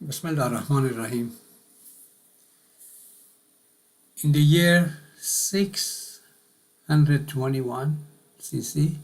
Bismillah ar-Rahman ar-Rahim. In the year 621 CC,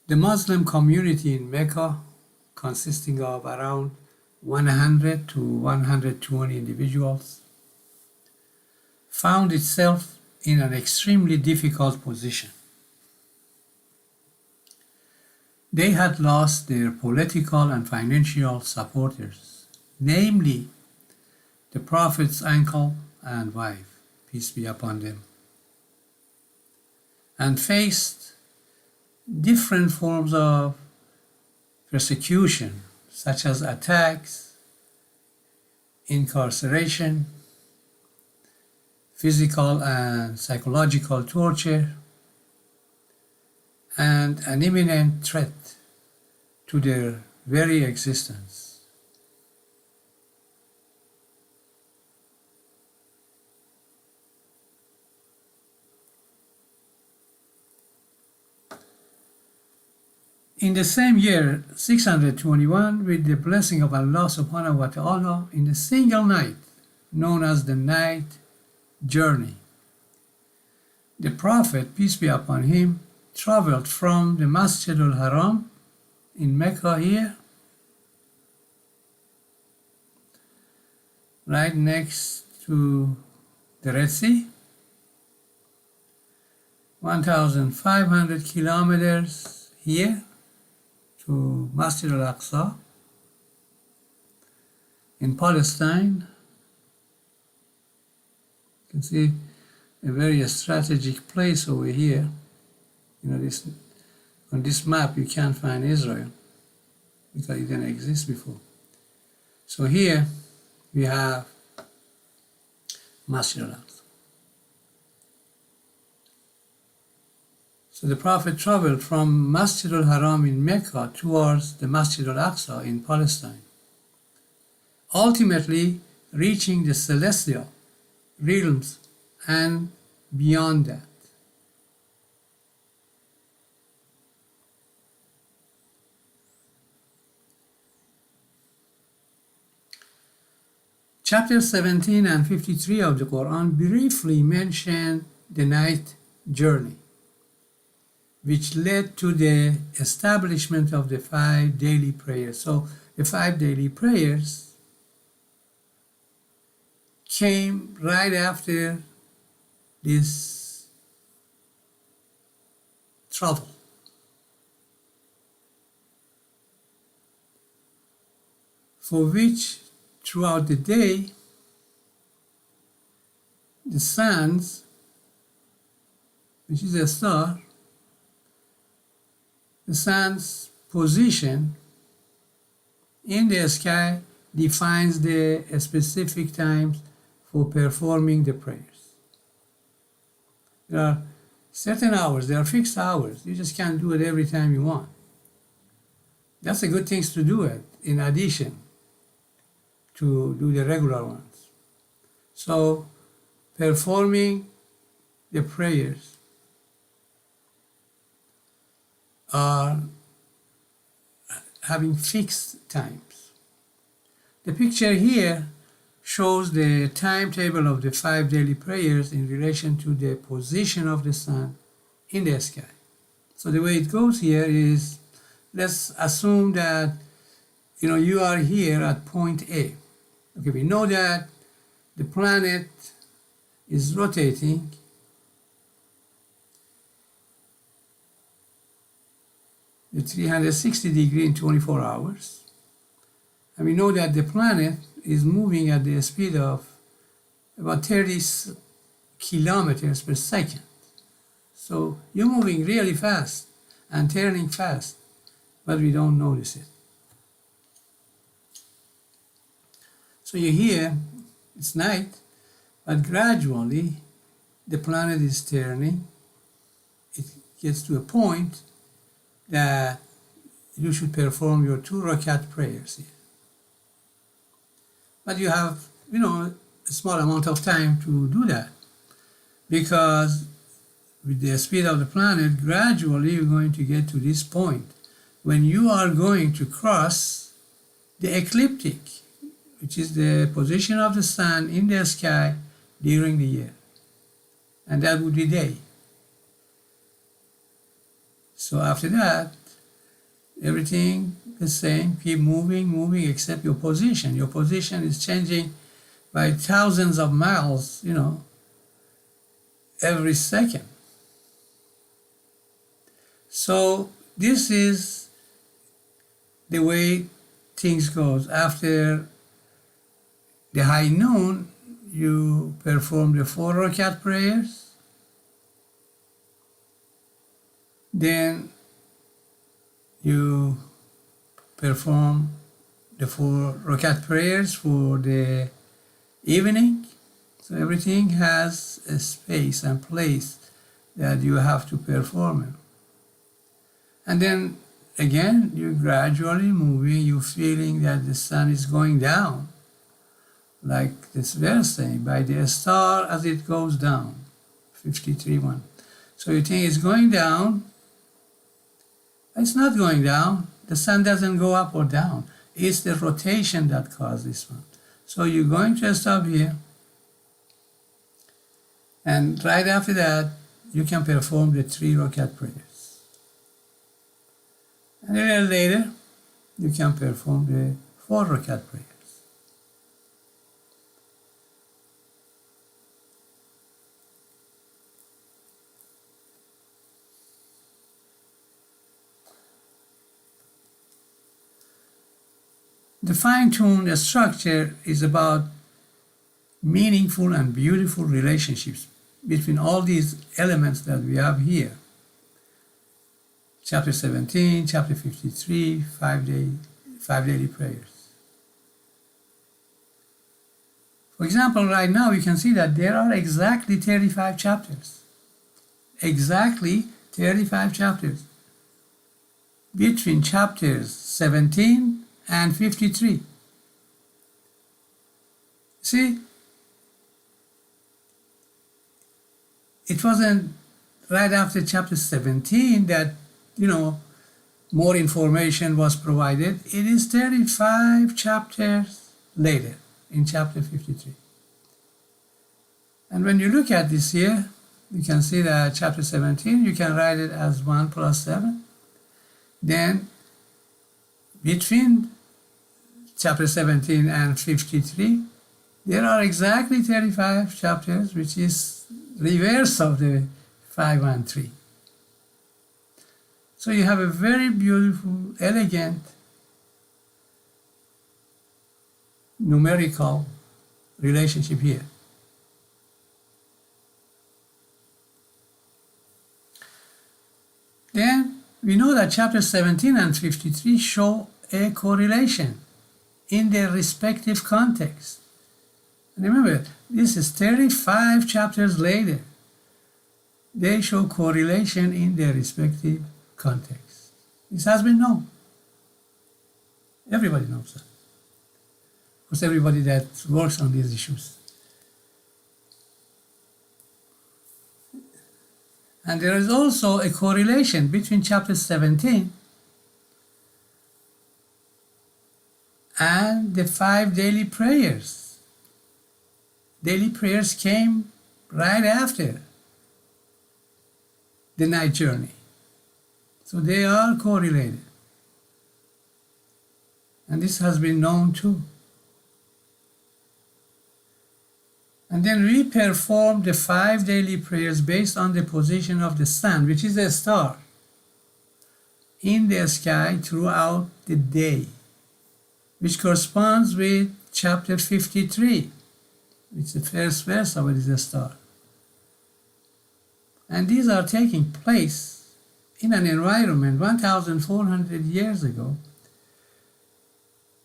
the Muslim community in Mecca, consisting of around 100 to 120 individuals, found itself in an extremely difficult position. They had lost their political and financial supporters, namely the Prophet's uncle and wife, peace be upon them, and faced different forms of persecution, such as attacks, incarceration, physical and psychological torture, and an imminent threat to their very existence. In the same year, 621, with the blessing of Allah subhanahu wa ta'ala, in a single night, known as the night journey, the Prophet, peace be upon him, traveled from the Masjid al-Haram in Mecca here, right next to the Red Sea, 1,500 kilometers here to Masjid al-Aqsa in Palestine. You can see a very strategic place over here. You know, on this map you can't find Israel because it didn't exist before. So here we have Masjid al-Aqsa. So the Prophet traveled from Masjid al-Haram in Mecca towards the Masjid al-Aqsa in Palestine, ultimately reaching the celestial realms and beyond that. Chapter 17 and 53 of the Quran briefly mention the night journey, which led to the establishment of the 5 daily prayers. So the 5 daily prayers came right after this travel. For which throughout the day, the suns, which is a star, the sun's position in the sky defines the specific times for performing the prayers. There are certain hours, there are fixed hours. You just can't do it every time you want. That's a good thing to do it in addition to do the regular ones. So performing the prayers are having fixed times. The picture here shows the timetable of the 5 daily prayers in relation to the position of the sun in the sky. So the way it goes here is, let's assume that you are here at point A. Okay, we know that the planet is rotating at 360 degrees in 24 hours. And we know that the planet is moving at the speed of about 30 kilometers per second. So you're moving really fast and turning fast, but we don't notice it. So you're here, it's night, but gradually the planet is turning. It gets to a point that you should perform your 2 rakat prayers here. But you have, a small amount of time to do that, because with the speed of the planet, gradually you're going to get to this point when you are going to cross the ecliptic, which is the position of the sun in the sky during the year. And that would be day. So after that, everything the same, keep moving, except your position. Your position is changing by thousands of miles, every second. So this is the way things goes. After the high noon, you perform the 4 rakat prayers. Then you perform the 4 rakat prayers for the evening. So everything has a space and place that you have to perform it. And then again, you're gradually moving, you're feeling that the sun is going down, like this verse saying, by the star as it goes down, 53:1. So you think it's going down. It's not going down. The sun doesn't go up or down. It's the rotation that causes this one. So you're going to stop here. And right after that, you can perform the 3 rakat prayers. And a little later, you can perform the 4 rakat prayers. The fine-tuned structure is about meaningful and beautiful relationships between all these elements that we have here. Chapter 17, chapter 53, 5 daily prayers. For example, right now we can see that there are exactly 35 chapters. Exactly 35 chapters. Between chapters 17 and 53. See, it wasn't right after chapter 17 that more information was provided. It is 35 chapters later in chapter 53. And when you look at this here, you can see that chapter 17, you can write it as 1 plus 7. Then between chapter 17 and 53, there are exactly 35 chapters, which is reverse of the 5 and 3. So you have a very beautiful, elegant, numerical relationship here. Then we know that chapter 17 and 53 show a correlation in their respective context. And remember, this is 35 chapters later. They show correlation in their respective context. This has been known. Everybody knows that. Of course, everybody that works on these issues. And there is also a correlation between chapter 17 and the 5 daily prayers. Daily prayers came right after the night journey. So they are correlated. And this has been known too. And then we perform the 5 daily prayers based on the position of the sun, which is a star, in the sky throughout the day, which corresponds with chapter 53, which the first verse of it is a star. And these are taking place in an environment 1,400 years ago,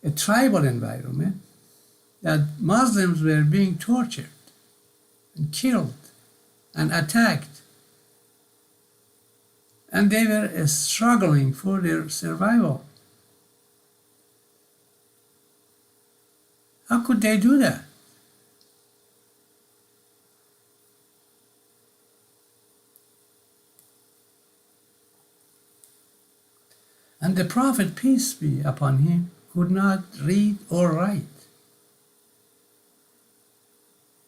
a tribal environment, that Muslims were being tortured and killed and attacked. And they were struggling for their survival. How could they do that? And And the Prophet, peace be upon him, could not read or write.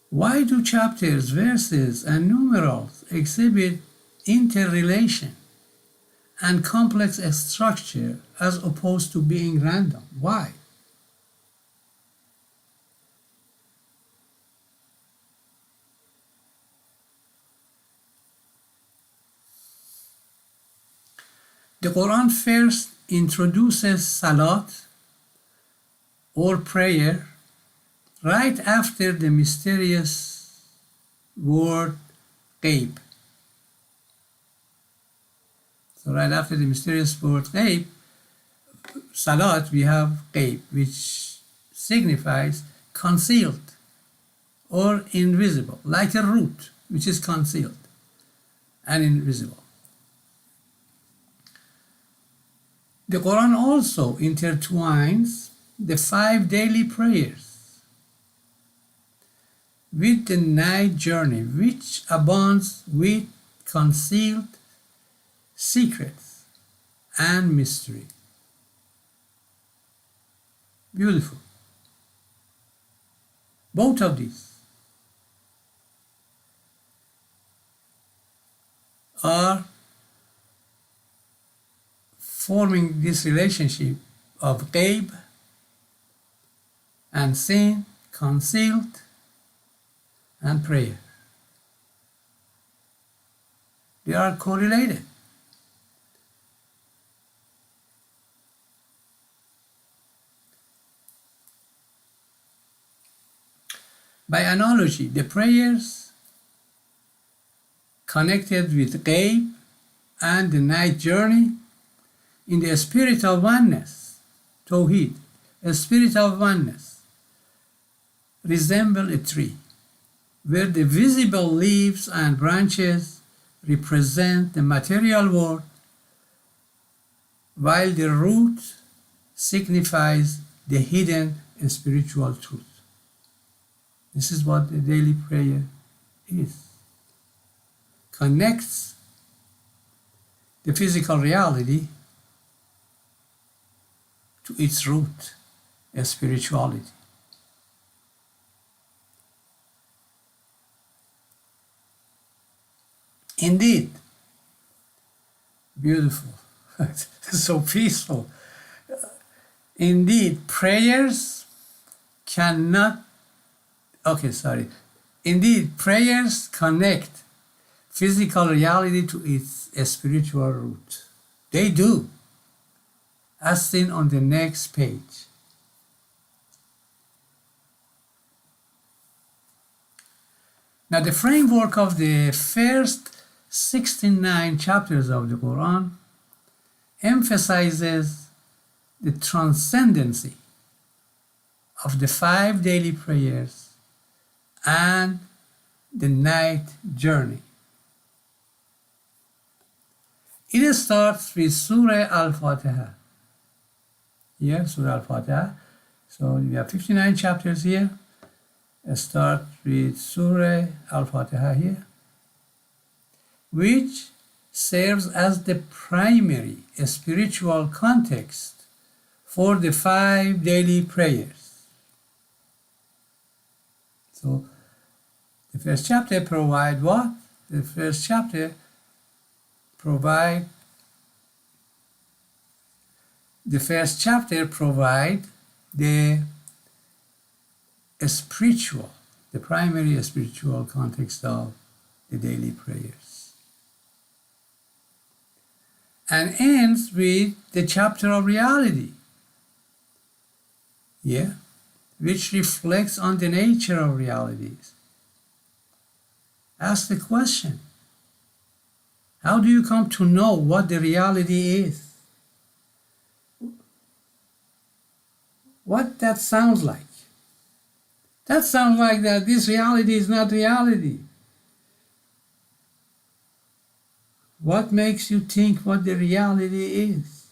Why do chapters, verses, and numerals exhibit interrelation and complex structure as opposed to being random? Why? The Quran first introduces salat or prayer right after the mysterious word ghaib. So right after the mysterious word ghaib, salat, we have ghaib, which signifies concealed or invisible, like a root which is concealed and invisible. The Quran also intertwines the 5 daily prayers with the night journey, which abounds with concealed secrets and mystery. Beautiful. Both of these are forming this relationship of ghaib and seen, concealed, and prayer. They are correlated. By analogy, the prayers connected with ghaib and the night journey in the spirit of oneness, Tawheed, a spirit of oneness, resemble a tree, where the visible leaves and branches represent the material world, while the root signifies the hidden spiritual truth. This is what the daily prayer is. Connects the physical reality to its root, a spirituality. Indeed, beautiful, so peaceful. Indeed, prayers cannot, Indeed, prayers connect physical reality to its spiritual root. They do, as seen on the next page. Now, the framework of the first 69 chapters of the Quran emphasizes the transcendency of the 5 daily prayers and the night journey. It starts with Surah Al-Fatiha. Here, Surah Al-Fatiha. So we have 59 chapters here. Let's start with Surah Al-Fatiha here, which serves as the primary spiritual context for the 5 daily prayers. So the first chapter provides what? The first chapter provides the primary spiritual context of the daily prayers, and ends with the chapter of reality, which reflects on the nature of realities. Ask the question, how do you come to know what the reality is? What that sounds like? That sounds like that this reality is not reality. What makes you think what the reality is?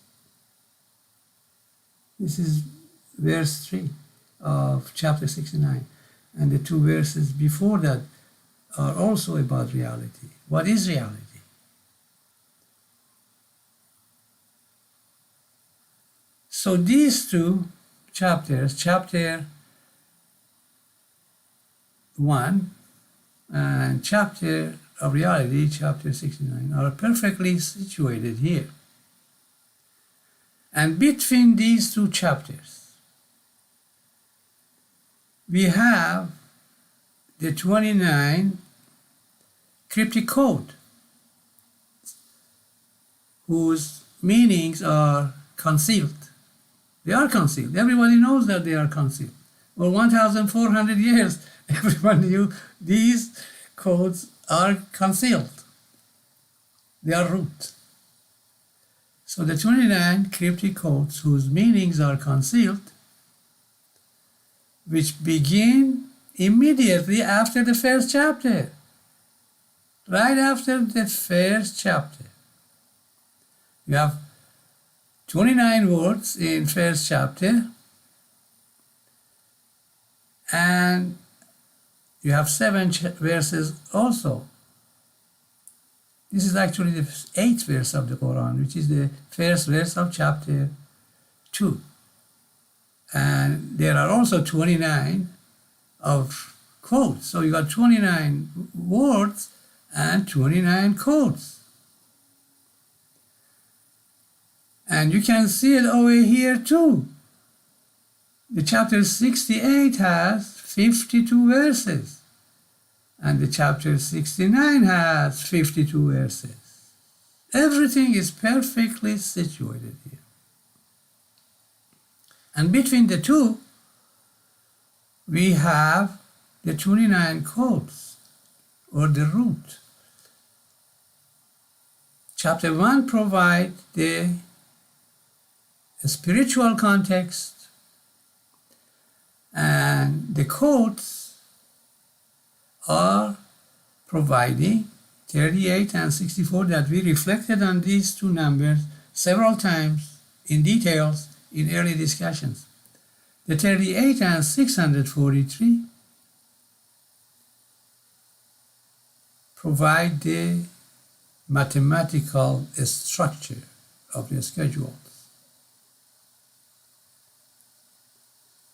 This is verse 3 of chapter 69. And the 2 verses before that are also about reality. What is reality? So these two chapters, chapter 1 and chapter of reality, chapter 69, are perfectly situated here. And between these two chapters, we have the 29 cryptic code, whose meanings are concealed. They are concealed. Everybody knows that they are concealed. For 1,400 years, everyone knew these codes are concealed. They are root. So the 29 cryptic codes whose meanings are concealed, which begin immediately after the first chapter. Right after the first chapter. You have 29 words in first chapter, and you have 7 verses also. This is actually the 8th verse of the Quran, which is the first verse of chapter 2. And there are also 29 of quotes. So you got 29 words and 29 quotes. And you can see it over here too. The chapter 68 has 52 verses. And the chapter 69 has 52 verses. Everything is perfectly situated here. And between the two, we have the 29 codes, or the root. Chapter 1 provides the spiritual context, and the codes are providing 38 and 64 that we reflected on these two numbers several times in details in early discussions. The 38 and 643 provide the mathematical structure of the schedules.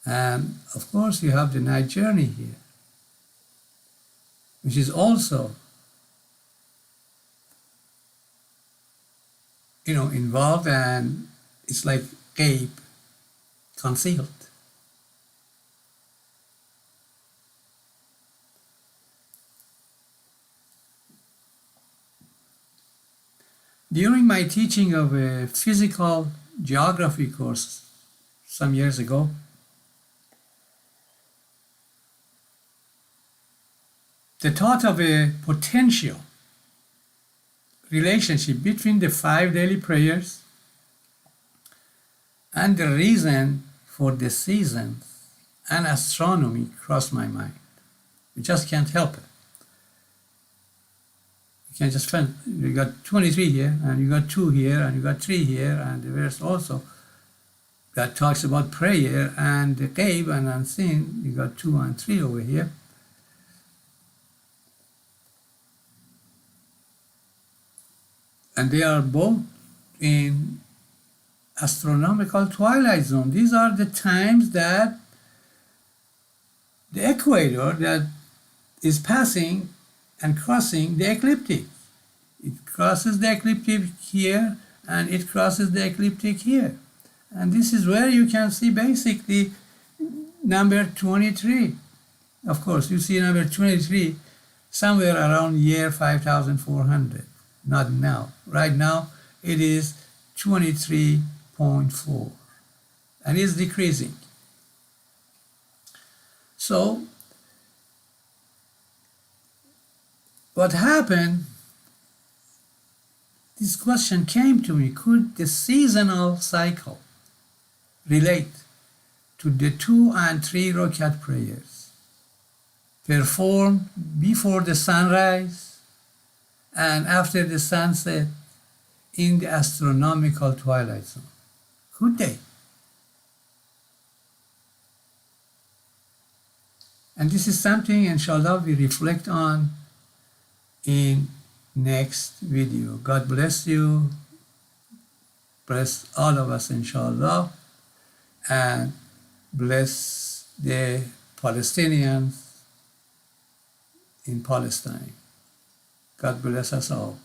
And of course you have the night journey here, which is also involved, and it's like ghaib, concealed. During my teaching of a physical geography course some years ago, the thought of a potential relationship between the 5 daily prayers and the reason for the seasons and astronomy crossed my mind. You just can't help it. You can't just find, you got 23 here, and you got 2 here, and you got 3 here, and the verse also that talks about prayer and the ghaib and unseen. You got 2 and 3 over here. And they are both in astronomical twilight zone. These are the times that the equator that is passing and crossing the ecliptic. It crosses the ecliptic here, and it crosses the ecliptic here. And this is where you can see basically number 23. Of course, you see number 23 somewhere around year 5,400. Not now. Right now, it is 23.4, and it's decreasing. So, what happened, this question came to me, could the seasonal cycle relate to the 2 and 3 rakat prayers performed before the sunrise and after the sunset in the astronomical twilight zone? Could they? And this is something, inshallah, we reflect on in next video. God bless you. Bless all of us, inshallah. and bless the Palestinians in Palestine. God bless us all.